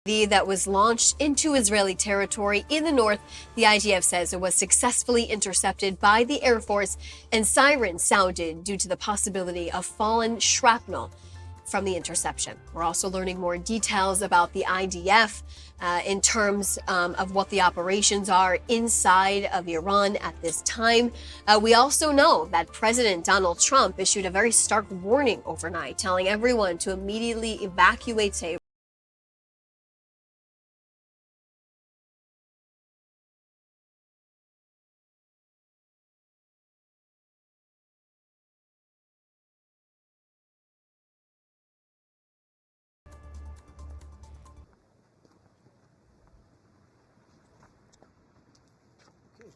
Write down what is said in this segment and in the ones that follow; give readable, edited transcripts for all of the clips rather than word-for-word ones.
That was launched into Israeli territory in the north. The IDF says it was successfully intercepted by the Air Force, and sirens sounded due to the possibility of fallen shrapnel from the interception. We're also learning more details about the IDF in terms of what the operations are inside of Iran at this time. We also know that President Donald Trump issued a very stark warning overnight, telling everyone to immediately evacuate Tehran.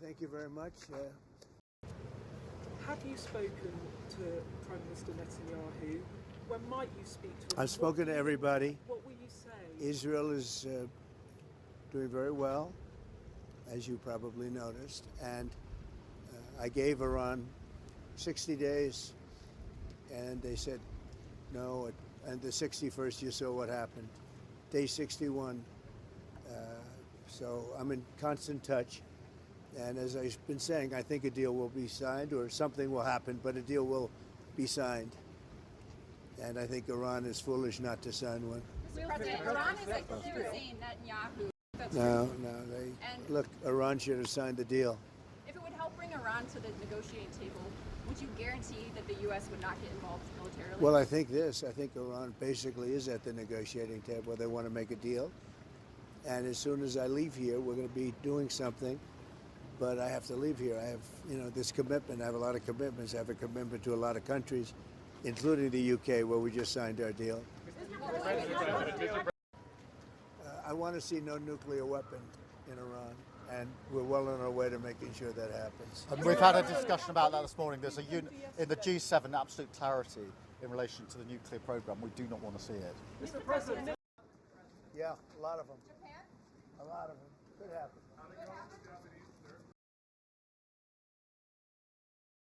Thank you very much. Have you spoken to Prime Minister Netanyahu? When might you speak to him? I've spoken to everybody. What will you say? Israel is doing very well, as you probably noticed, and I gave Iran 60 days, and they said no, and the 61st, you saw what happened. Day 61, so I'm in constant touch. And as I've been saying, I think a deal will be signed, or something will happen, but a deal will be signed. And I think Iran is foolish not to sign one. Mr. President, Iran is accusing Netanyahu. No, look, Iran should have signed the deal. If it would help bring Iran to the negotiating table, would you guarantee that the U.S. would not get involved militarily? Well, I think Iran basically is at the negotiating table. They want to make a deal. And as soon as I leave here, we're going to be doing something. But I have to leave here. I have, this commitment. I have a lot of commitments. I have a commitment to a lot of countries, including the UK, where we just signed our deal. I want to see no nuclear weapon in Iran, and we're well on our way to making sure that happens. And we've had a discussion about that this morning. There's in the G7 absolute clarity in relation to the nuclear program. We do not want to see it. Mr. President. Yeah, a lot of them. A lot of them. Could happen.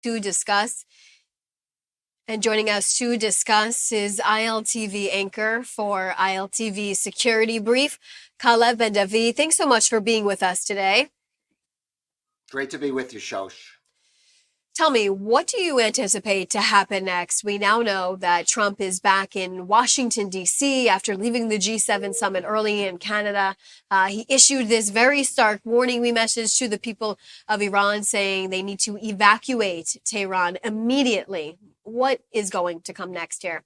To discuss. And joining us to discuss is ILTV anchor for ILTV Security Brief, Calav Ben David. Thanks so much for being with us today. Great to be with you, Shosh. Tell me, what do you anticipate to happen next? We now know that Trump is back in Washington, D.C. after leaving the G7 summit early in Canada. He issued this very stark warning message to the people of Iran saying they need to evacuate Tehran immediately. What is going to come next here?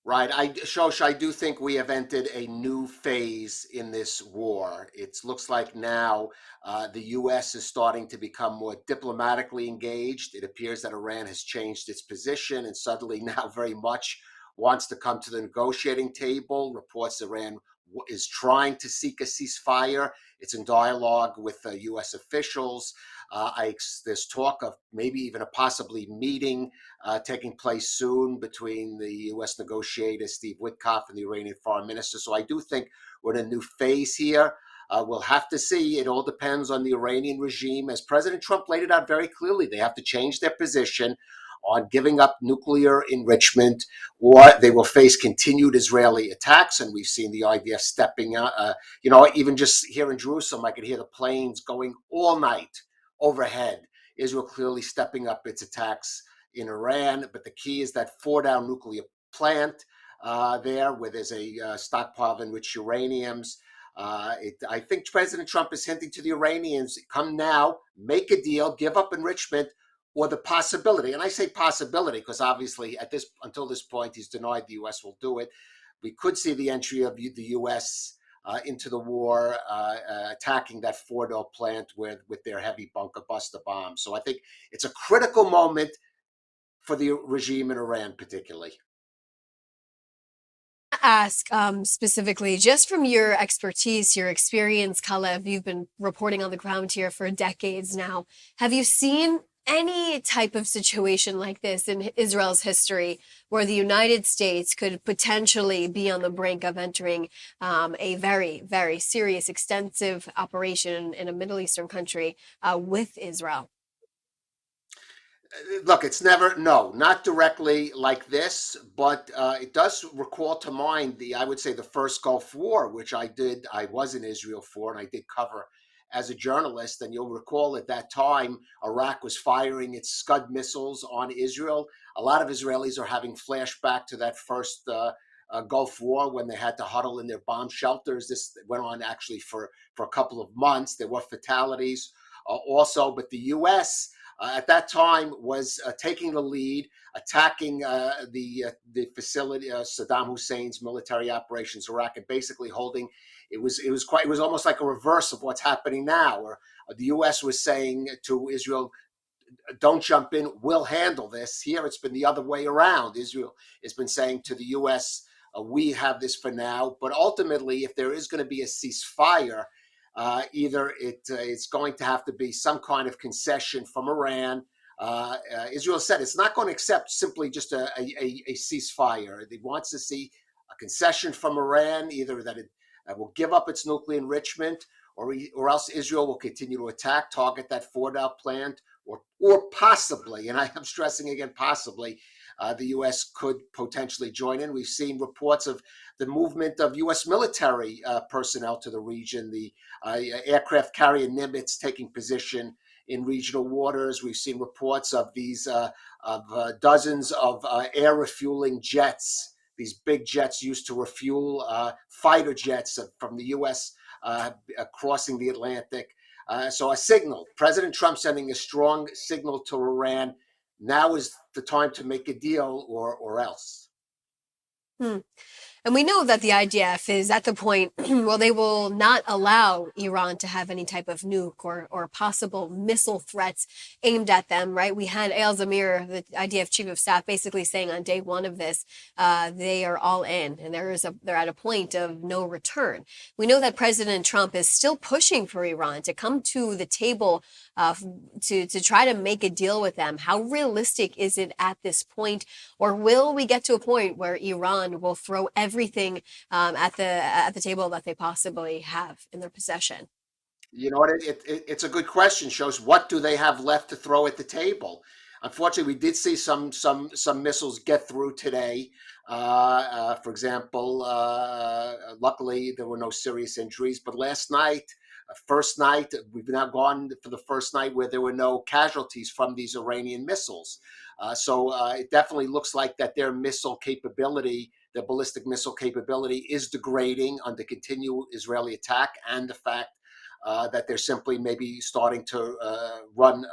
Right. Shosh, I do think we have entered a new phase in this war. It looks like now the U.S. is starting to become more diplomatically engaged. It appears that Iran has changed its position and suddenly now very much wants to come to the negotiating table. Reports Iran is trying to seek a ceasefire. It's in dialogue with U.S. officials. There's talk of maybe even a possibly meeting taking place soon between the U.S. negotiator Steve Witkoff and the Iranian foreign minister. So I do think we're in a new phase here. We'll have to see. It all depends on the Iranian regime. As President Trump laid it out very clearly, they have to change their position on giving up nuclear enrichment, or they will face continued Israeli attacks. And we've seen the IDF stepping out. Even just here in Jerusalem, I could hear the planes going all night overhead. Israel clearly stepping up its attacks in Iran. But the key is that Fordow nuclear plant there, where there's a stockpile of enriched uraniums. I think President Trump is hinting to the Iranians, come now, make a deal, give up enrichment, or the possibility, and I say possibility because obviously until this point, he's denied the U.S. will do it. We could see the entry of the U.S. Into the war, attacking that Fordow plant with their heavy bunker buster bombs. So I think it's a critical moment for the regime in Iran, particularly. Ask specifically, just from your expertise, your experience, Calav, you've been reporting on the ground here for decades now. Have you seen any type of situation like this in Israel's history where the United States could potentially be on the brink of entering a very, very serious, extensive operation in a Middle Eastern country with Israel? Look, it's never, no, not directly like this, but it does recall to mind I would say the first Gulf War, which I was in Israel for, and I did cover as a journalist. And you'll recall at that time, Iraq was firing its Scud missiles on Israel. A lot of Israelis are having flashback to that first Gulf War when they had to huddle in their bomb shelters. This went on actually for a couple of months. There were fatalities also, but the U.S. At that time was taking the lead, attacking the facility, Saddam Hussein's military operations in Iraq, and basically holding. It was almost like a reverse of what's happening now, where the U.S. was saying to Israel, don't jump in, we'll handle this. Here it's been the other way around. Israel has been saying to the U.S., we have this for now, but ultimately, if there is going to be a ceasefire, either it's going to have to be some kind of concession from Iran. Israel said it's not going to accept simply just a ceasefire. It wants to see a concession from Iran, either that it will give up its nuclear enrichment, or else Israel will continue to attack, target that Fordow plant, or possibly, and I am stressing again, possibly, the U.S. could potentially join in. We've seen reports of the movement of U.S. military personnel to the region, the aircraft carrier Nimitz taking position in regional waters. We've seen reports of dozens of air refueling jets, these big jets used to refuel fighter jets from the U.S. Crossing the Atlantic. So a signal, President Trump sending a strong signal to Iran. Now is the time to make a deal or else. And we know that the IDF is at the point, well, they will not allow Iran to have any type of nuke or possible missile threats aimed at them, right? We had Eyal Zamir, the IDF chief of staff, basically saying on day one of this, they are all in, and they're at a point of no return. We know that President Trump is still pushing for Iran to come to the table to try to make a deal with them. How realistic is it at this point, or will we get to a point where Iran will throw everything at the table that they possibly have in their possession? You know what? It's a good question. Shows what do they have left to throw at the table. Unfortunately, we did see some missiles get through today. For example, luckily there were no serious injuries. But last night, first night, we've now gone for the first night where there were no casualties from these Iranian missiles. So it definitely looks like that their missile capability, their ballistic missile capability, is degrading under continual Israeli attack, and the fact that they're simply maybe starting to run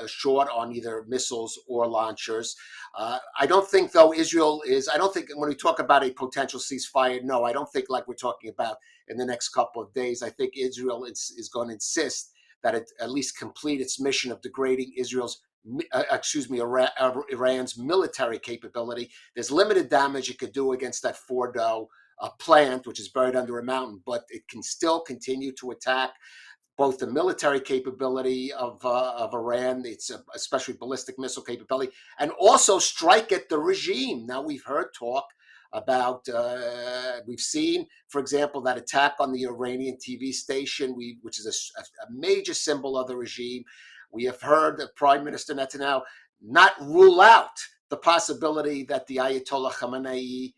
short on either missiles or launchers. I don't think, though, I don't think when we talk about a potential ceasefire, no, I don't think like we're talking about in the next couple of days. I think Israel is going to insist that it at least complete its mission of degrading Iran's military capability. There's limited damage it could do against that Fordow plant, which is buried under a mountain, but it can still continue to attack both the military capability of Iran, its especially ballistic missile capability, and also strike at the regime. Now, we've heard talk about, we've seen, for example, that attack on the Iranian TV station, which is a major symbol of the regime. We have heard Prime Minister Netanyahu not rule out the possibility that the Ayatollah Khamenei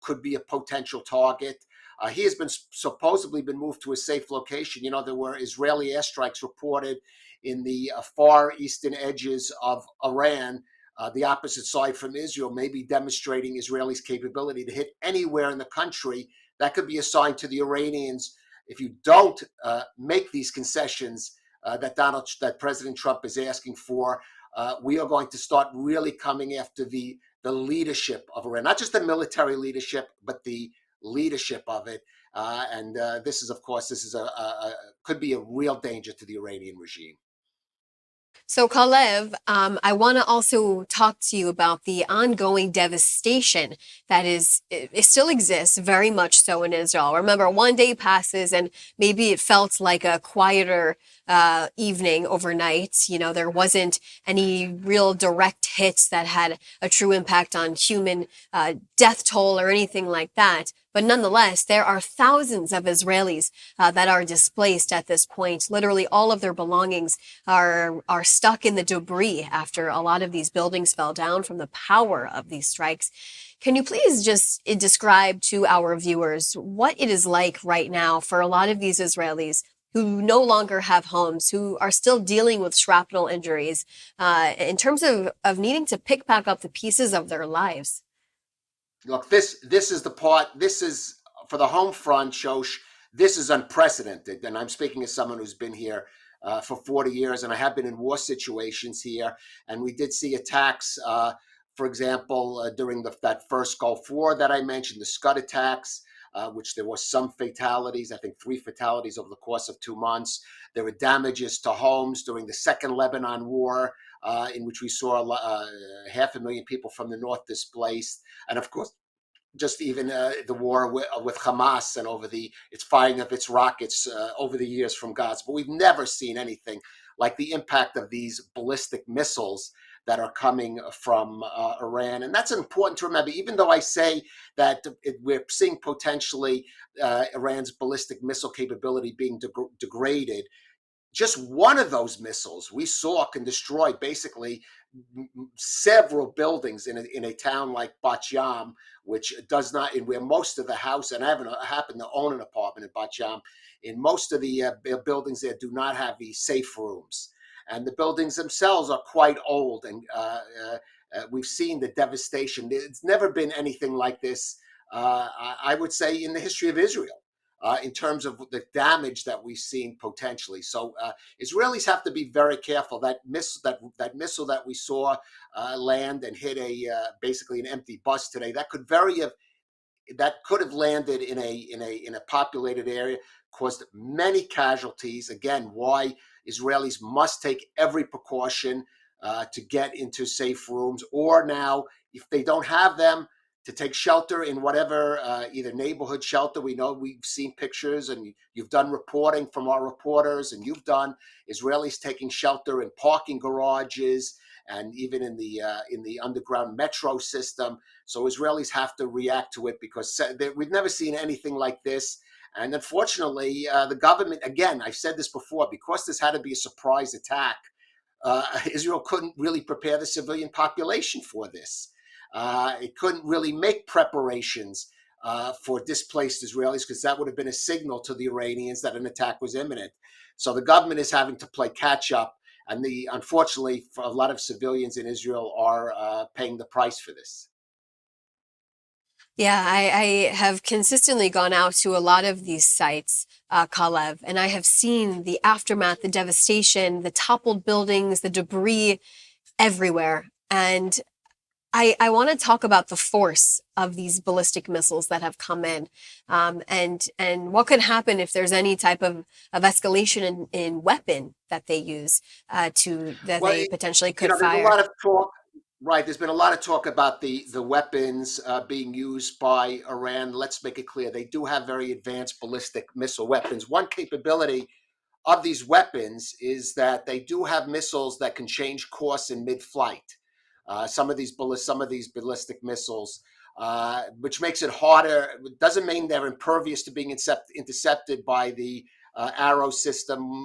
could be a potential target. He has supposedly been moved to a safe location. You know, there were Israeli airstrikes reported in the far eastern edges of Iran, the opposite side from Israel, maybe demonstrating Israelis' capability to hit anywhere in the country. That could be a sign to the Iranians, if you don't make these concessions that President Trump is asking for, we are going to start really coming after the leadership of Iran, not just the military leadership, but the leadership of it. And this is, of course, could be a real danger to the Iranian regime. So, Calav, I want to also talk to you about the ongoing devastation that it still exists very much so in Israel. Remember, one day passes and maybe it felt like a quieter evening overnight. You know, there wasn't any real direct hits that had a true impact on human death toll or anything like that. But nonetheless, there are thousands of Israelis that are displaced at this point. Literally, all of their belongings are stuck in the debris after a lot of these buildings fell down from the power of these strikes. Can you please just describe to our viewers what it is like right now for a lot of these Israelis who no longer have homes, who are still dealing with shrapnel injuries, in terms of needing to pick back up the pieces of their lives? Look, this is the part. This is for the home front, Shosh. This is unprecedented, and I'm speaking as someone who's been here for 40 years, and I have been in war situations here, and we did see attacks. For example, during that first Gulf War that I mentioned, the Scud attacks, which there was some fatalities. I think 3 fatalities over the course of 2 months. There were damages to homes during the Second Lebanon War, in which we saw 500,000 people from the north displaced. And of course, just even the war with Hamas and over its firing of its rockets over the years from Gaza. But we've never seen anything like the impact of these ballistic missiles that are coming from Iran. And that's important to remember, even though I say that we're seeing potentially Iran's ballistic missile capability being degraded. Just one of those missiles we saw can destroy basically several buildings in a town like Bat Yam, which does not, in where most of the house, and I happen to own an apartment in Bat Yam, in most of the buildings there do not have these safe rooms. And the buildings themselves are quite old, and we've seen the devastation. It's never been anything like this, I would say, in the history of Israel. In terms of the damage that we've seen potentially. So Israelis have to be very careful. That missile that we saw land and hit basically an empty bus today, that could have landed in a populated area, caused many casualties. Again, why Israelis must take every precaution to get into safe rooms, or now, if they don't have them, to take shelter in whatever, either neighborhood shelter. We know we've seen pictures, and you've done reporting from our reporters, and you've done Israelis taking shelter in parking garages and even in the underground metro system. So Israelis have to react to it, because we've never seen anything like this. And unfortunately, the government, again, I've said this before, because this had to be a surprise attack, Israel couldn't really prepare the civilian population for this. It couldn't really make preparations for displaced Israelis, because that would have been a signal to the Iranians that an attack was imminent. So the government is having to play catch up, and unfortunately, for a lot of civilians in Israel are paying the price for this. Yeah, I have consistently gone out to a lot of these sites, Calav, and I have seen the aftermath, the devastation, the toppled buildings, the debris everywhere. And I want to talk about the force of these ballistic missiles that have come in, and what could happen if there's any type of escalation in weapon that they use they potentially could There's a fire. lot of talk. Right, there's been a lot of talk about the weapons being used by Iran. Let's make it clear, they do have very advanced ballistic missile weapons. One capability of these weapons is that they do have missiles that can change course in mid-flight. Some of these ballistic missiles, which makes it harder. It doesn't mean they're impervious to being intercepted by the Arrow system,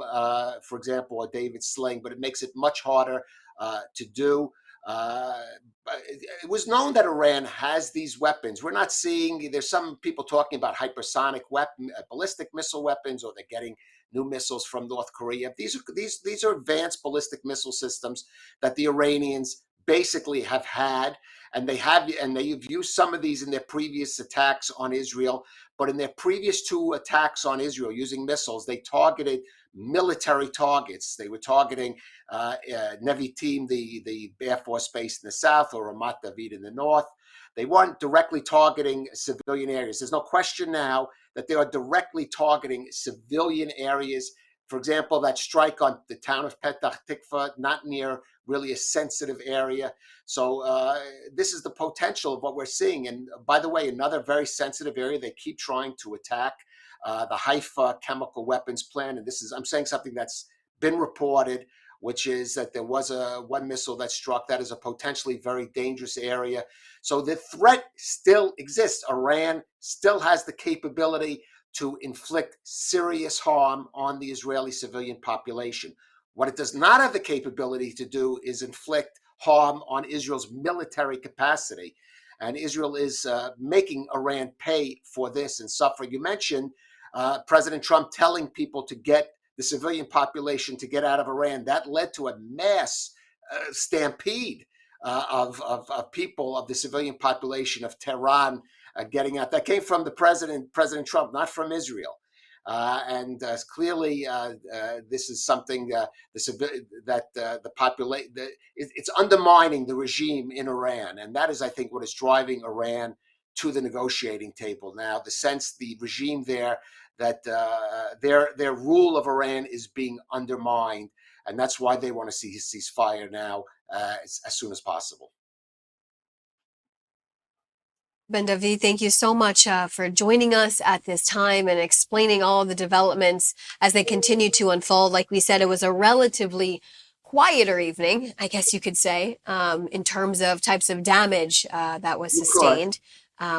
for example, or David's sling, but it makes it much harder to do. It was known that Iran has these weapons. We're not seeing. There's some people talking about hypersonic ballistic missile weapons, or they're getting new missiles from North Korea. These are advanced ballistic missile systems that the Iranians basically have had, and they've used some of these in their previous attacks on Israel. But in their previous 2 attacks on Israel using missiles, they targeted military targets. They were targeting Nevitim, the Air Force base in the south, or Ramat David in the north. They weren't directly targeting civilian areas. There's no question now that they are directly targeting civilian areas. For example, that strike on the town of Petah Tikva, not near really a sensitive area. So this is the potential of what we're seeing. And by the way, another very sensitive area they keep trying to attack, the Haifa chemical weapons plant. And I'm saying something that's been reported, which is that there was one missile that struck. That is a potentially very dangerous area. So the threat still exists. Iran still has the capability to inflict serious harm on the Israeli civilian population. What it does not have the capability to do is inflict harm on Israel's military capacity. And Israel is making Iran pay for this and suffering. You mentioned President Trump telling people to get the civilian population to get out of Iran. That led to a mass stampede of people, of the civilian population of Tehran getting out. That came from the President Trump, not from Israel. And clearly, this is something that the population, it's undermining the regime in Iran, and that is, I think, what is driving Iran to the negotiating table now. The sense the regime there that their rule of Iran is being undermined, and that's why they want to see a ceasefire now as soon as possible. Ben David, thank you so much for joining us at this time and explaining all of the developments as they continue to unfold. Like we said, it was a relatively quieter evening, I guess you could say, in terms of types of damage that was sustained,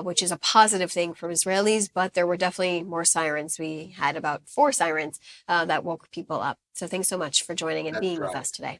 which is a positive thing for Israelis, but there were definitely more sirens. We had about 4 sirens that woke people up. So thanks so much for joining and being with us today.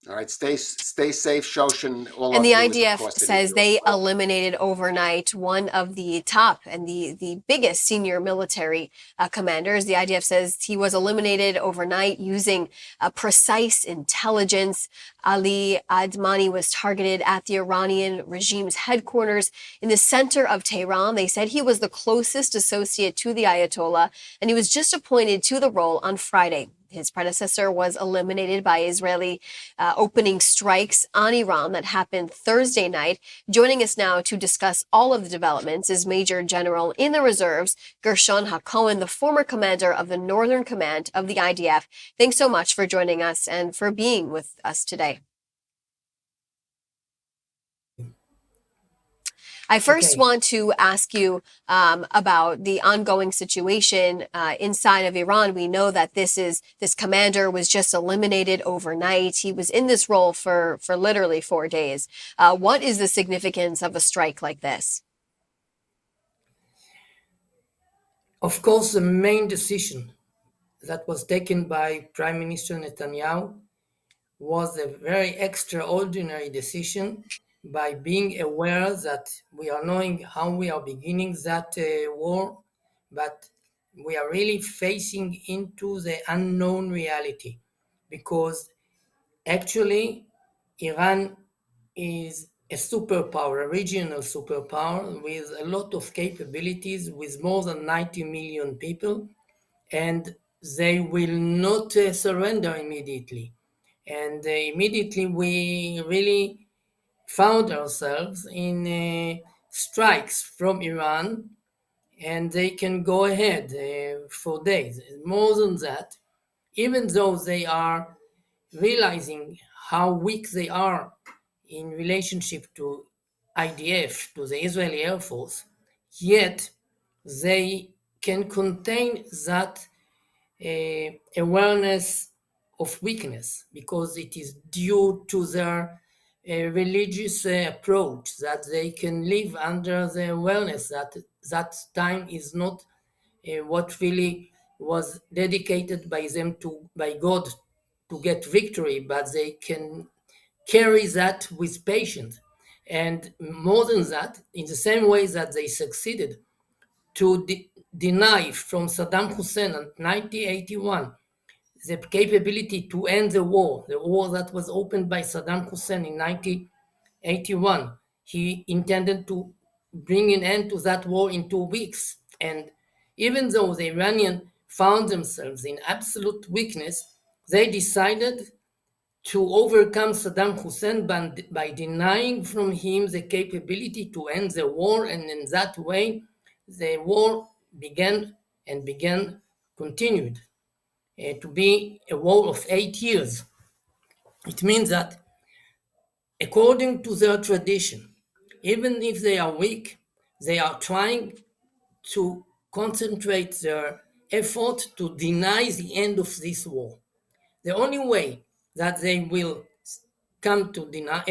All right, stay safe, Shoshan. And the IDF says they eliminated overnight one of the top and the biggest senior military commanders. The IDF says he was eliminated overnight using precise intelligence. Ali Admani was targeted at the Iranian regime's headquarters in the center of Tehran. They said he was the closest associate to the Ayatollah, and he was just appointed to the role on Friday. His predecessor was eliminated by Israeli opening strikes on Iran that happened Thursday night. Joining us now to discuss all of the developments is Major General in the Reserves, Gershon Hacohen, the former commander of the Northern Command of the IDF. Thanks so much for joining us and for being with us today. I first want to ask you about the ongoing situation inside of Iran. We know that this commander was just eliminated overnight. He was in this role for literally 4 days. What is the significance of a strike like this? Of course, the main decision that was taken by Prime Minister Netanyahu was a very extraordinary decision by being aware that we are knowing how we are beginning that war, but we are really facing into the unknown reality, because actually Iran is a superpower, a regional superpower with a lot of capabilities, with more than 90 million people, and they will not surrender immediately. And immediately we really found ourselves in strikes from Iran, and they can go ahead for days. More than that, even though they are realizing how weak they are in relationship to IDF, to the Israeli Air Force, yet they can contain that awareness of weakness, because it is due to their religious approach that they can live under the awareness that that time is not what really was dedicated by them by God to get victory, but they can carry that with patience. And more than that, in the same way that they succeeded to deny from Saddam Hussein in 1981 the capability to end the war that was opened by Saddam Hussein in 1981. He intended to bring an end to that war in 2 weeks. And even though the Iranians found themselves in absolute weakness, they decided to overcome Saddam Hussein by denying from him the capability to end the war. And in that way, the war continued to be a war of 8 years. It means that according to their tradition, even if they are weak, they are trying to concentrate their effort to deny the end of this war. The only way that they will come to deny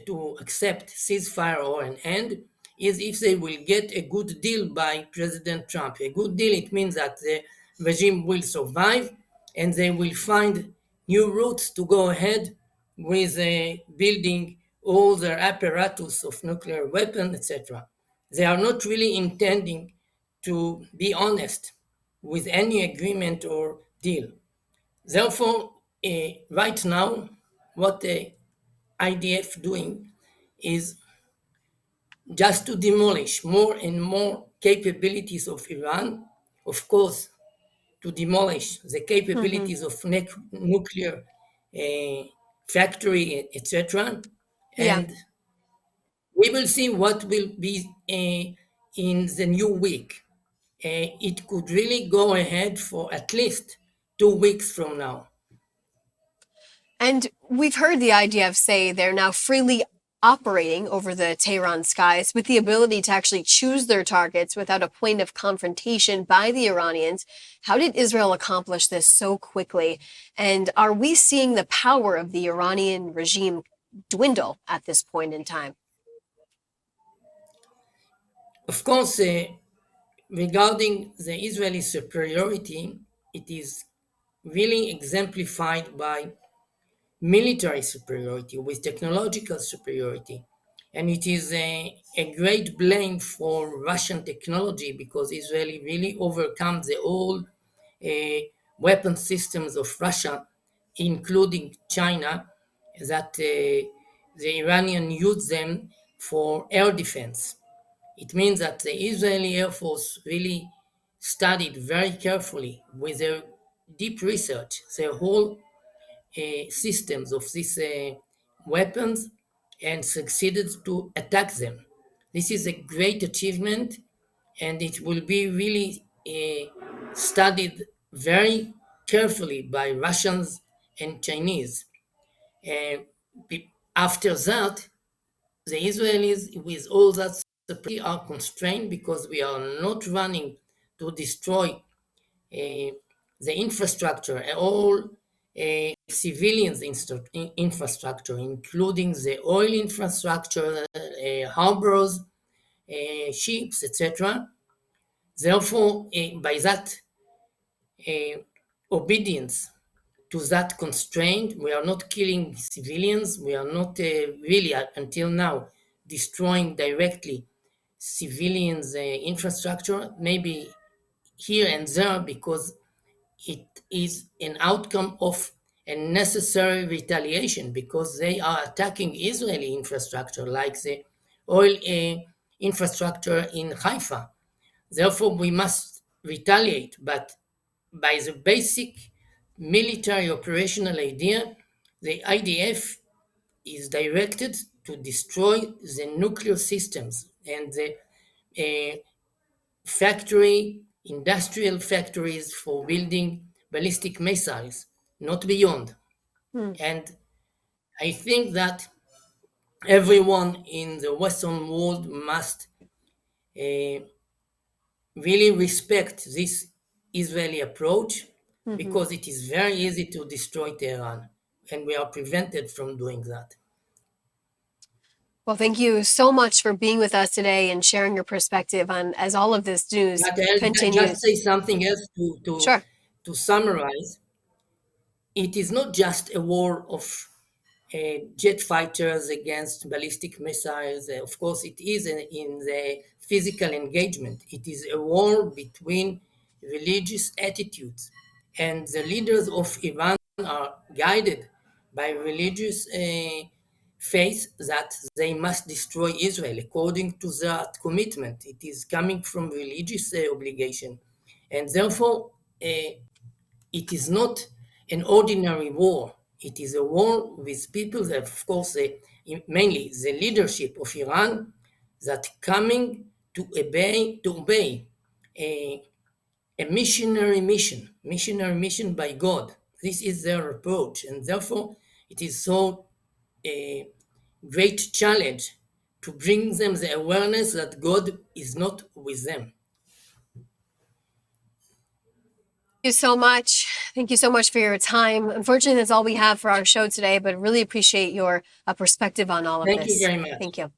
to accept ceasefire or an end is if they will get a good deal by President Trump. A good deal, it means that the regime will survive and they will find new routes to go ahead with building all their apparatus of nuclear weapons, etc. They are not really intending to be honest with any agreement or deal. Therefore, right now, what the IDF doing is just to demolish more and more capabilities of Iran, of course, to demolish the Hmm. capabilities of nuclear factory, etc. Yeah. And we will see what will be in the new week. It could really go ahead for at least 2 weeks from now. And we've heard the IDF say they're now freely operating over the Tehran skies with the ability to actually choose their targets without a point of confrontation by the Iranians. How did Israel accomplish this so quickly? And are we seeing the power of the Iranian regime dwindle at this point in time? Of course, regarding the Israeli superiority, it is really exemplified by military superiority with technological superiority. And it is a great blame for Russian technology because Israeli really overcome the old weapon systems of Russia, including China, that the Iranian use them for air defense. It means that the Israeli Air Force really studied very carefully with their deep research their whole systems of these weapons and succeeded to attack them. This is a great achievement and it will be really studied very carefully by Russians and Chinese. Uh, After that, the Israelis, with all that supply, are constrained because we are not running to destroy the infrastructure, all civilians infrastructure, including the oil infrastructure, harbors, ships, etc. Therefore, by that uh, obedience to that constraint, we are not killing civilians. We are not really, until now, destroying directly civilians' infrastructure. Maybe here and there because it is an outcome of a necessary retaliation because they are attacking Israeli infrastructure like the oil infrastructure in Haifa. Therefore, we must retaliate. But by the basic military operational idea, the IDF is directed to destroy the nuclear systems and the uh, industrial factories for building ballistic missiles, not beyond. Hmm. And I think that everyone in the Western world must uh, really respect this Israeli approach Mhm. because it is very easy to destroy Tehran, and we are prevented from doing that. Well, thank you so much for being with us today and sharing your perspective on as all of this news But I'll just continues. say something else Sure. to summarize. It is not just a war of jet fighters against ballistic missiles. Of course, it is in the physical engagement. It is a war between religious attitudes. And the leaders of Iran are guided by religious faith that they must destroy Israel according to that commitment. It is coming from religious obligation. And therefore, it is not an ordinary war. It is a war with people that, of course, mainly the leadership of Iran, that coming to obey a, a missionary mission by God. This is their approach, and therefore it is so a great challenge to bring them the awareness that God is not with them. You so much. Thank you so much for your time. Unfortunately, that's all we have for our show today, but really appreciate your perspective on all of Thank this. you very much. Thank you.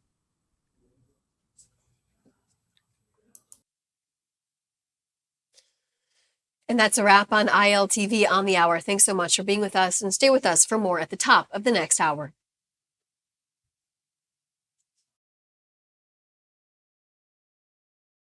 And that's a wrap on ILTV on the Hour. Thanks so much for being with us, and stay with us for more at the top of the next hour.